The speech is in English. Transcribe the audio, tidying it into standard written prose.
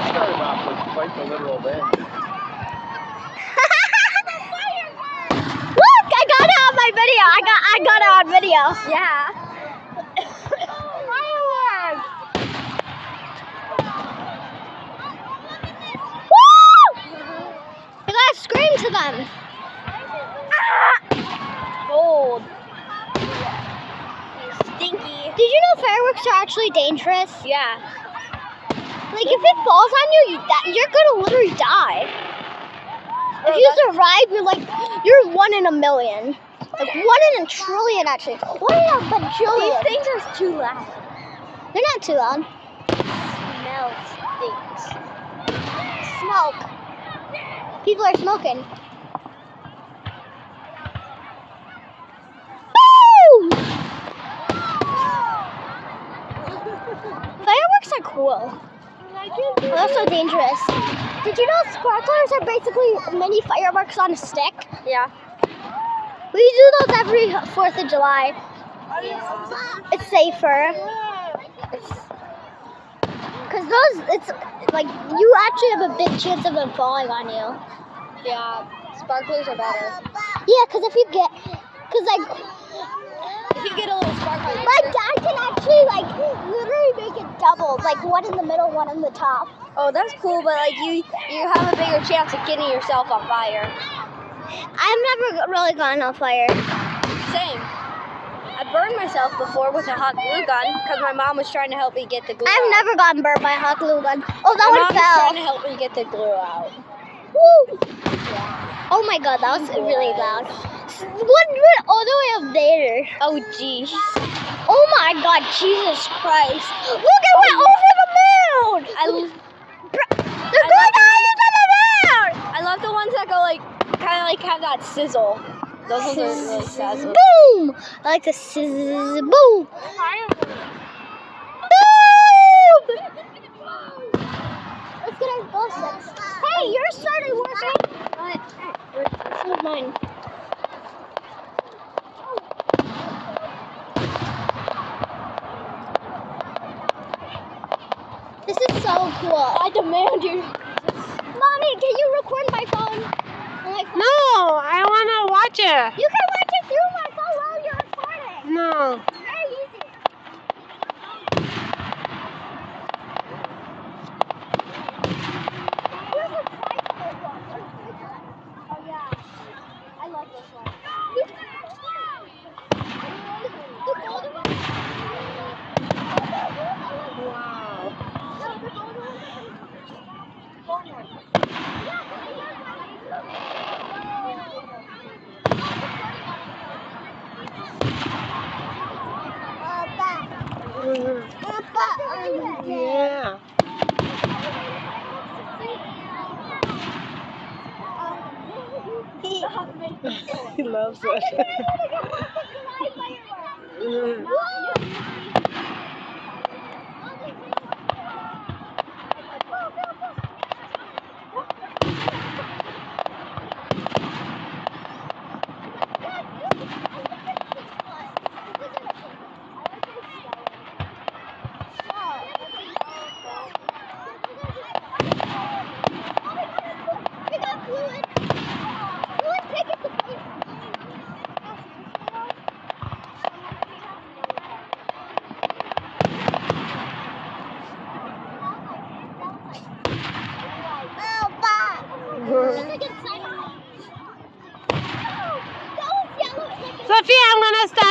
started off with quite the literal bend. Look, I got it on my video. I got it on video. Yeah. Woo! You gotta scream to them. Gold. Stinky. Did you know fireworks are actually dangerous? Yeah. Like if it falls on you, you're gonna literally die. If you survive, you're 1 in a million. Like 1 in a trillion, actually. 1 in a bajillion. These things are too loud. They're not too loud. Smell stinks. Smoke. People are smoking. Boom! Fireworks are cool. They're also dangerous. Did you know sparklers are basically mini fireworks on a stick? Yeah. We do those every 4th of July. It's safer. Because it's like you actually have a big chance of them falling on you. Yeah. Sparklers are better. Yeah, because if you get a little sparkler. my dad can actually literally make it double, like 1 in the middle, 1 in the top. Oh, that's cool, but you have a bigger chance of getting yourself on fire. I've never really gotten on fire. Same. I burned myself before with a hot glue gun because my mom was trying to help me get the glue I've out. never gotten burned by a hot glue gun. Oh, that My one mom was trying to fell. help me get the glue out. Woo! Oh my god, that was really loud. What went all the way up there? Oh, jeez. Oh my god, Jesus Christ. Look, it went over the moon! They're going over the moon! I love the ones that go have that sizzle. Those ones are really sizzle. Boom! I like the sizzle. Boom! Boom! Let's get our glow sticks. Hey, yours started working. So is mine. This is so cool. I demand you. Mommy, can you record my phone? No, I want to watch it. You can watch it through my phone while you're recording. No. Very easy. Here's a tricolor one. Oh yeah, I love this one. The golden one. Wow. No, the golden one. Golden one. Yeah. He loves it. Sophia, I'm going to stop.